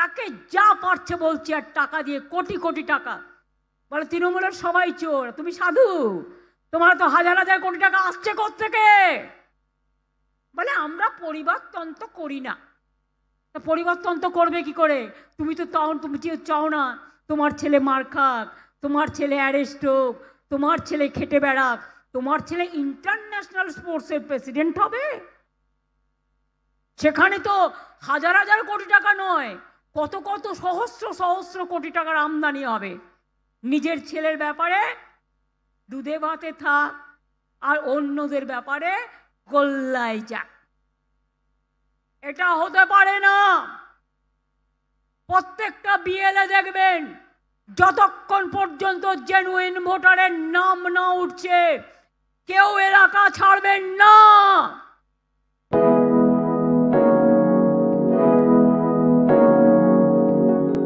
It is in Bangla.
যাকে যা পারছে বলছে, আর টাকা দিয়ে কোটি কোটি টাকা। বলে তৃণমূলের সবাই চোর, তুমি সাধু, তোমার তো হাজার হাজার কোটি টাকা আসছে কোত্থেকে? বলে আমরা পরিবর্তন তো করি না। তা পরিবর্তন তো করবে কি করে? তুমি তো তুমি চাও না তোমার ছেলে মার খাক, তোমার ছেলে অ্যারেস্ট হোক, তোমার ছেলে খেটে বেড়াক, তোমার ছেলে ইন্টারন্যাশনাল স্পোর্টসের প্রেসিডেন্ট হবে। সেখানে তো হাজার হাজার কোটি টাকা নয়, কত কত সহস্র সহস্র কোটি টাকার আমদানি হবে। নিজের ছেলের ব্যাপারে দুধে ভাতে থাক, আর অন্যদের ব্যাপারে গোল্লায় যাক। এটা হতে পারে না। প্রত্যেকটা বিএলএ দেখবেন, যতক্ষণ পর্যন্ত জেনুইন ভোটারের নাম না উঠছে কেউ এলাকা ছাড়বেন না।